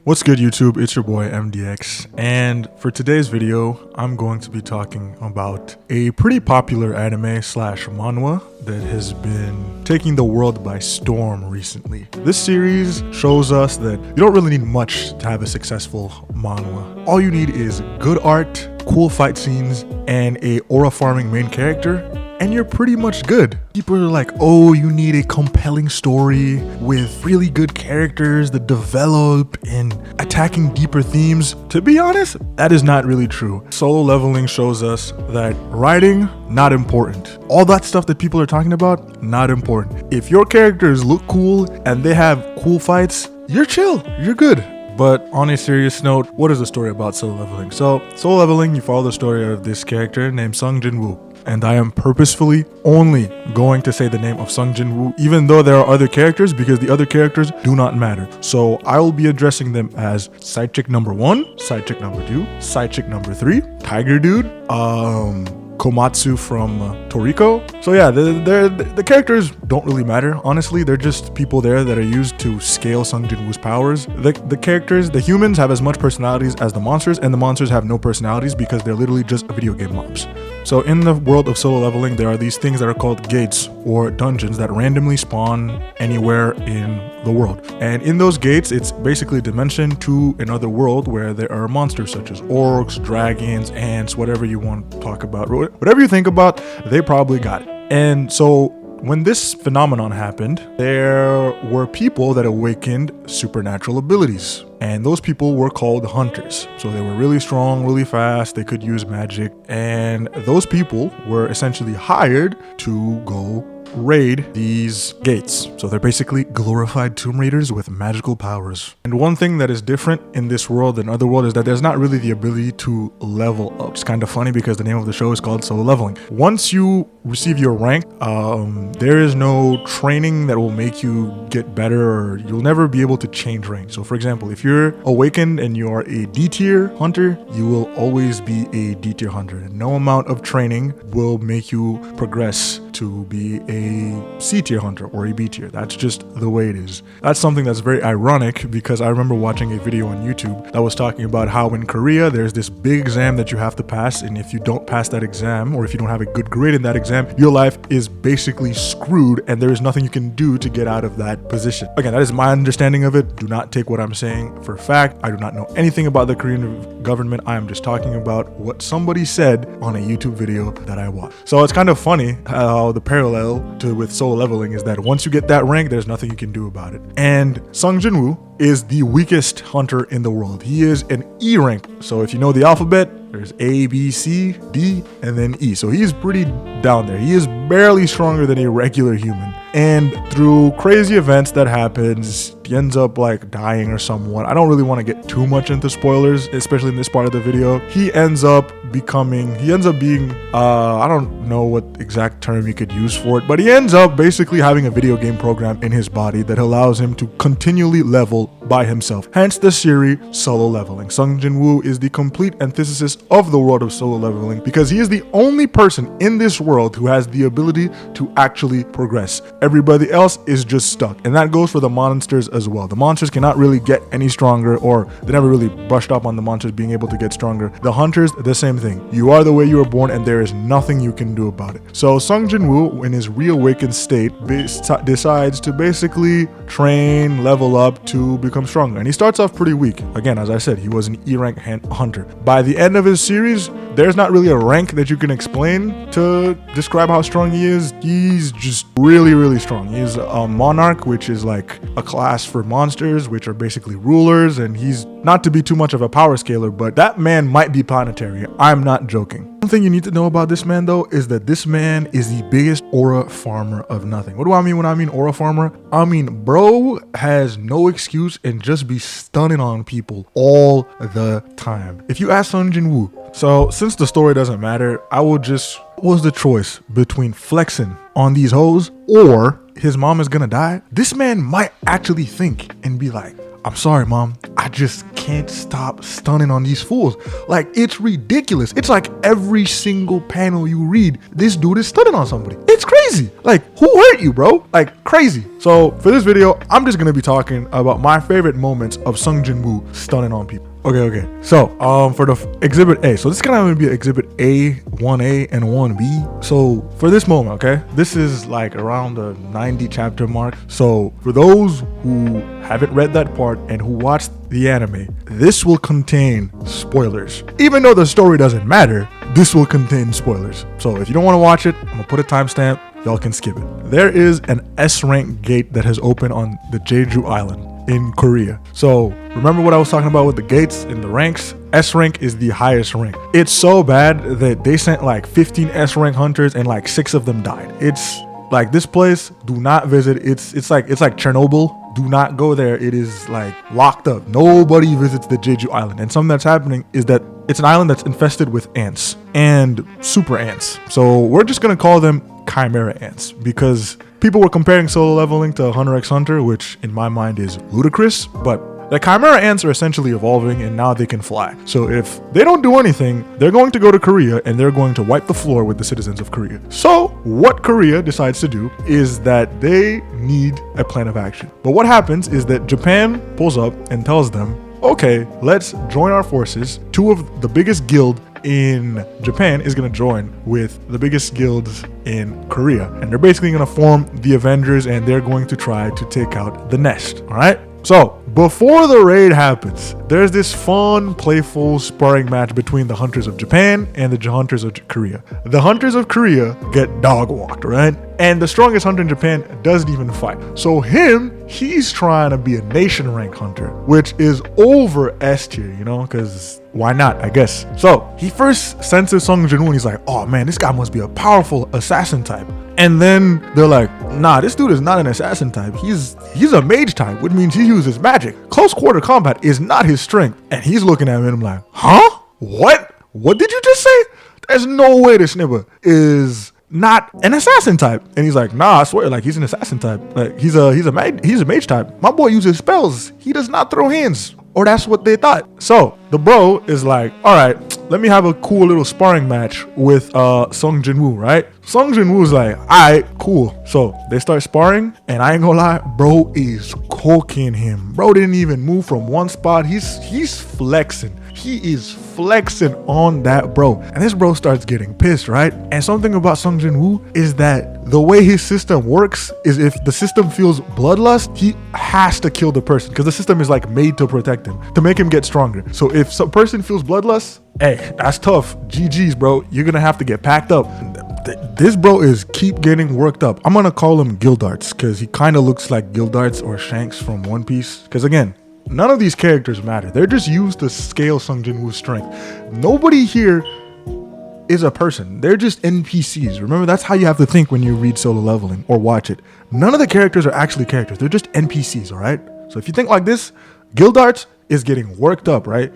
What's good, YouTube? It's your boy M.D.X, and for today's video I'm going to be talking about a pretty popular anime slash manhwa that has been taking the world by storm recently. This series shows us that you don't really need much to have a successful manhwa. All you need is good art, cool fight scenes, and a aura farming main character, and you're pretty much good. People are like, oh, you need a compelling story with really good characters that develop and attacking deeper themes. To be honest, that is not really true. Solo Leveling shows us that writing, not important. All that stuff that people are talking about, not important. If your characters look cool and they have cool fights, you're chill, you're good. But on a serious note, what is the story about Solo Leveling? So, Solo Leveling, you follow the story of this character named Sung Jin-woo. And I am purposefully only going to say the name of Sung Jin-woo, even though there are other characters, because the other characters do not matter. So I will be addressing them as side chick number 1, side chick number 2, side chick number 3, Tiger Dude, Komatsu from Toriko. So yeah, the characters don't really matter. Honestly, they're just people there that are used to scale Sung Jin-woo's powers. The characters, the humans have as much personalities as the monsters, and the monsters have no personalities because they're literally just video game mobs. So in the world of Solo Leveling, there are these things that are called gates or dungeons that randomly spawn anywhere in the world. And in those gates, it's basically a dimension to another world where there are monsters such as orcs, dragons, ants, whatever you want to talk about. Whatever you think about, they probably got it. And so when this phenomenon happened, there were people that awakened supernatural abilities. And those people were called hunters. So they were really strong, really fast, they could use magic. And those people were essentially hired to go raid these gates. So they're basically glorified Tomb Raiders with magical powers. And one thing that is different in this world than other world is that there's not really the ability to level up. It's kind of funny because the name of the show is called Solo Leveling. Once you receive your rank, there is no training that will make you get better, or you'll never be able to change rank. So for example, if you're awakened and you are a D tier hunter, you will always be a D tier hunter. No amount of training will make you progress to be a C tier hunter or a B tier. That's just the way it is. That's something that's very ironic because I remember watching a video on YouTube that was talking about how in Korea there's this big exam that you have to pass, and if you don't pass that exam, or if you don't have a good grade in that exam, your life is basically screwed and there is nothing you can do to get out of that position. Again, that is my understanding of it. Do not take what I'm saying for fact. I do not know anything about the Korean government. I am just talking about what somebody said on a YouTube video that I watched. So it's kind of funny how the parallel with Solo Leveling is that once you get that rank, there's nothing you can do about it. And Sung Jin-woo is the weakest hunter in the world. He is an E rank. So if you know the alphabet, there's A, B, C, D, and then E. So he's pretty down there. He is barely stronger than a regular human. And through crazy events that happens, he ends up like dying or somewhat. I don't really want to get too much into spoilers, especially in this part of the video. He ends up being, I don't know what exact term you could use for it, but he ends up basically having a video game program in his body that allows him to continually level by himself. Hence the series Solo Leveling. Sung Jin-woo is the complete antithesis of the world of Solo Leveling because he is the only person in this world who has the ability to actually progress. Everybody else is just stuck, and that goes for the monsters as well. The monsters cannot really get any stronger, or they never really brushed up on the monsters being able to get stronger. The hunters, the same thing. You are the way you were born, and there is nothing you can do about it. So Sung Jin-woo, in his reawakened state, decides to basically train, level up to become stronger. And he starts off pretty weak. Again, as I said, he was an E rank hunter. By the end of his series, there's not really a rank that you can explain to describe how strong he is. He's just really, really strong. He's a monarch, which is like a class for monsters, which are basically rulers, and he's not to be too much of a power scaler, but that man might be planetary. I'm not joking. One thing you need to know about this man though is that this man is the biggest aura farmer of nothing. What do I mean when I mean aura farmer? I mean bro has no excuse and just be stunning on people all the time. If you ask Sung Jin-woo, so since the story doesn't matter, was the choice between flexing on these hoes or his mom is gonna die, this man might actually think and be like, I'm sorry mom, I just can't stop stunning on these fools. Like, it's ridiculous. It's like every single panel you read, this dude is stunning on somebody. It's crazy. Like, who hurt you, bro? Like, crazy. So for this video, I'm just gonna be talking about my favorite moments of Sung Jin-woo stunning on people. Okay. So, for the exhibit A, so this is gonna be exhibit A, 1A, and 1B. So for this moment, okay, this is like around the 90 chapter mark. So for those who haven't read that part and who watched the anime, this will contain spoilers. Even though the story doesn't matter, this will contain spoilers. So if you don't want to watch it, I'm gonna put a timestamp. Y'all can skip it. There is an S rank gate that has opened on the Jeju Island in Korea. So remember what I was talking about with the gates and the ranks? S rank is the highest rank. It's so bad that they sent like 15 S rank hunters and like 6 of them died. It's like, this place, do not visit. It's like Chernobyl. Do not go there. It is like locked up. Nobody visits the Jeju Island. And something that's happening is that it's an island that's infested with ants and super ants. So we're just gonna call them chimera ants, because people were comparing solo leveling to Hunter x Hunter, which in my mind is ludicrous, but the chimera ants are essentially evolving and now they can fly. So if they don't do anything, they're going to go to Korea and they're going to wipe the floor with the citizens of Korea. So what Korea decides to do is that they need a plan of action. But what happens is that Japan pulls up and tells them, okay, let's join our forces. 2 of the biggest guild in Japan is going to join with the biggest guilds in Korea, and they're basically going to form the Avengers, and they're going to try to take out the nest. All right, so before the raid happens, there's this fun, playful sparring match between the hunters of Japan and the hunters of Korea. The hunters of Korea get dog walked, right? And the strongest hunter in Japan doesn't even fight. So he's trying to be a nation rank hunter, which is over S tier, you know, because why not, I guess. So he first senses Sung Jin-woo and he's like, oh man, this guy must be a powerful assassin type. And then they're like, nah, this dude is not an assassin type. He's a mage type, which means he uses magic. Close quarter combat is not his strength. And he's looking at me and I'm like, huh? What? What did you just say? There's no way this nigga is not an assassin type. And he's like, nah, I swear, like, he's an assassin type. Like, he's a mage type. My boy uses spells. He does not throw hands. Or that's what they thought. So the bro is like, all right, let me have a cool little sparring match with Sung Jin-woo, right? Sung Jin-woo's like, all right, cool. So they start sparring, and I ain't gonna lie, bro is cooking him. Bro didn't even move from one spot. He's flexing. He is flexing on that bro. And this bro starts getting pissed, right? And something about Sung Jin-woo is that the way his system works is if the system feels bloodlust, he has to kill the person, because the system is like made to protect him, to make him get stronger. So if some person feels bloodlust, hey, that's tough. GG's, bro. You're gonna have to get packed up. This bro is keep getting worked up. I'm gonna call him Gildarts, because he kind of looks like Gildarts or Shanks from One Piece. Because again, none of these characters matter. They're just used to scale Sung Jin-woo's strength. Nobody here is a person. They're just NPCs. Remember, that's how you have to think when you read solo leveling or watch it. None of the characters are actually characters. They're just NPCs, all right? So if you think like this, Gildarts is getting worked up, right?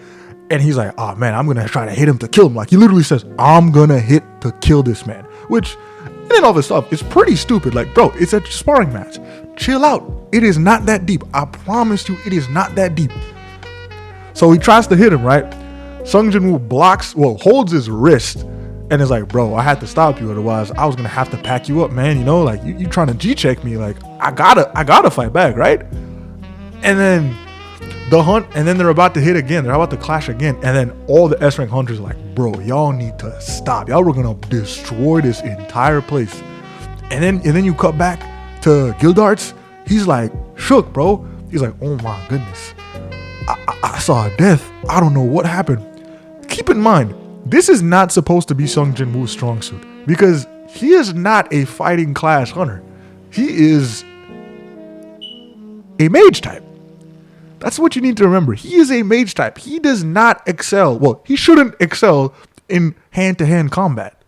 And he's like, oh man, I'm gonna try to hit him to kill him. Like, he literally says, I'm gonna hit to kill this man. Which, in and of itself, is pretty stupid. Like, bro, it's a sparring match. Chill out. It is not that deep. I promise you, it is not that deep. So he tries to hit him, right? Sung Jin-woo holds his wrist and is like, bro, I had to stop you, otherwise I was gonna have to pack you up, man. You know, like, you trying to G-check me, like, I gotta fight back, right? And then they're about to hit again. They're about to clash again. And then all the S rank hunters are like, bro, y'all need to stop. Y'all were gonna destroy this entire place. And then you cut back to Gildarts. He's like shook, bro. He's like, oh my goodness, I saw a death. I don't know what happened. Keep in mind, this is not supposed to be Sung Jin-woo's strong suit, because he is not a fighting class hunter. He is a mage type. That's what you need to remember. He is a mage type. He does not excel. Well, he shouldn't excel in hand-to-hand combat,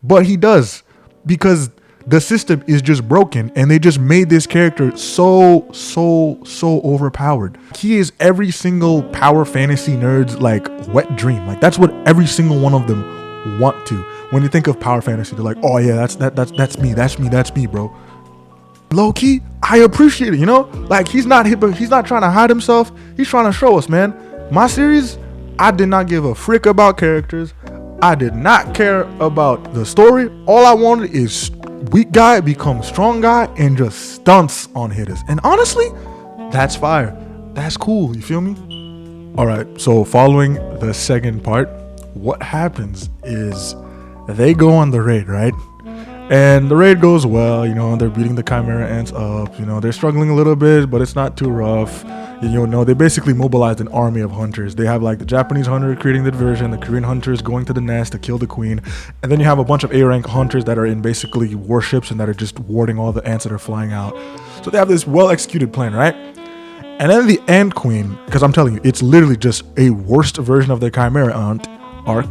but he does, because the system is just broken and they just made this character so overpowered. He is every single power fantasy nerd's like wet dream. Like, that's what every single one of them want to. When you think of power fantasy, they're like, oh yeah, that's me, bro. Low key, I appreciate it, you know? Like, he's not trying to hide himself. He's trying to show us, man, My series, I did not give a frick about characters. I did not care about the story. All I wanted is weak guy become strong guy and just stunts on hitters. And honestly, that's fire. That's cool. You feel me? All right. So following the second part, what happens is they go on the raid, right? And the raid goes well. You know, they're beating the Chimera Ants up. You know, they're struggling a little bit, but it's not too rough. You know, they basically mobilized an army of hunters. They have like the Japanese hunter creating the diversion, the Korean hunters going to the nest to kill the queen, and then you have a bunch of A-rank hunters that are in basically warships and that are just warding all the ants that are flying out. So they have this well-executed plan, right? And then the Ant Queen, because I'm telling you, it's literally just a worst version of the Chimera Ant arc.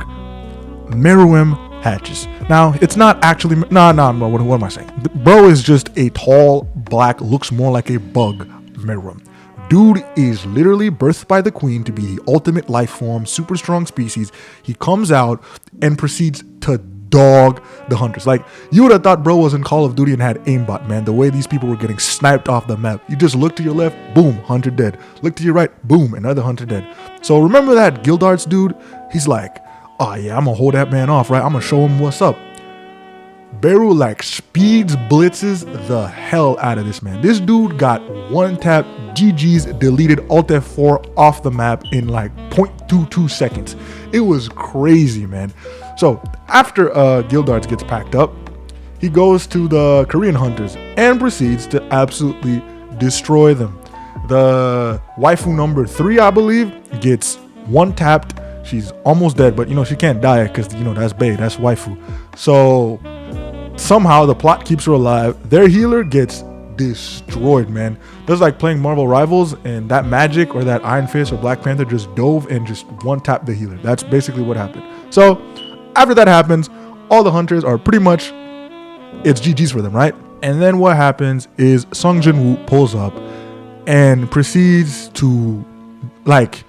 Meruem hatches. Now, it's not actually... No, what am I saying? Bro is just a tall, black, looks more like a bug Meruem. Dude is literally birthed by the queen to be the ultimate life form, super strong species. He comes out and proceeds to dog the hunters. Like, you would have thought bro was in Call of Duty and had aimbot, man. The way these people were getting sniped off the map. You just look to your left, boom, hunter dead. Look to your right, boom, another hunter dead. So remember that Guildarts dude? He's like, oh yeah, I'm gonna hold that man off, right? I'm gonna show him what's up. Beru like speeds blitzes the hell out of this man. This dude got one tap, GG's, deleted Alt F4 off the map in like 0.22 seconds. It was crazy, man. So after Guildarts gets packed up, he goes to the Korean hunters and proceeds to absolutely destroy them. The waifu number 3, I believe, gets one tapped. She's almost dead, but you know, she can't die because, you know, that's bae, that's waifu. So somehow the plot keeps her alive. Their healer gets destroyed, man. That's like playing Marvel Rivals and that Magic or that Iron Fist or Black Panther just dove and just one tapped the healer. That's basically what happened. So after that happens, all the hunters are pretty much, it's GG's for them, right? And then what happens is Sung Jin-woo pulls up and proceeds to, like,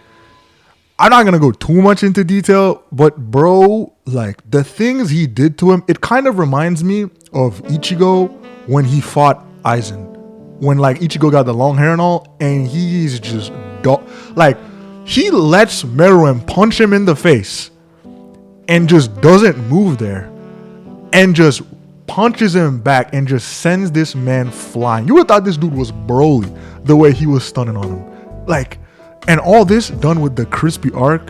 I'm not gonna go too much into detail, but bro, like, the things he did to him, it kind of reminds me of Ichigo when he fought Aizen. When like Ichigo got the long hair and all, and he's just like, he lets Meruem punch him in the face and just doesn't move there and just punches him back and just sends this man flying. You would have thought this dude was Broly the way he was stunning on him. Like, and all this done with the crispy art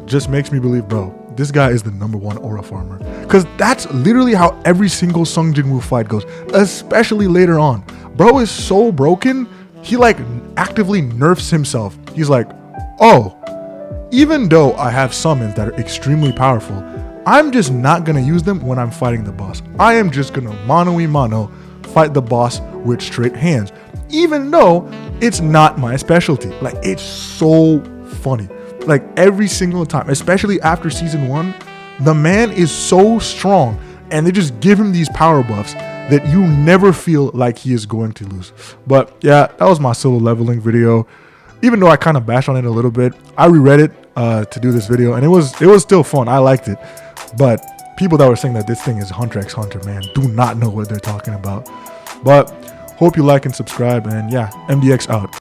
just makes me believe, bro, this guy is the #1 aura farmer. Because that's literally how every single Sung Jin-woo fight goes, especially later on. Bro is so broken, he like actively nerfs himself. He's like, oh, even though I have summons that are extremely powerful, I'm just not going to use them when I'm fighting the boss. I am just going to mano-y-mano fight the boss with straight hands, even though it's not my specialty. Like, it's so funny. Like, every single time, especially after season 1, the man is so strong and they just give him these power buffs that you never feel like he is going to lose. But yeah, that was my solo leveling video. Even though I kind of bashed on it a little bit, I reread it to do this video, and it was still fun. I liked it. But people that were saying that this thing is Hunter x Hunter, man, do not know what they're talking about. But hope you like and subscribe, and yeah, M.D.X out.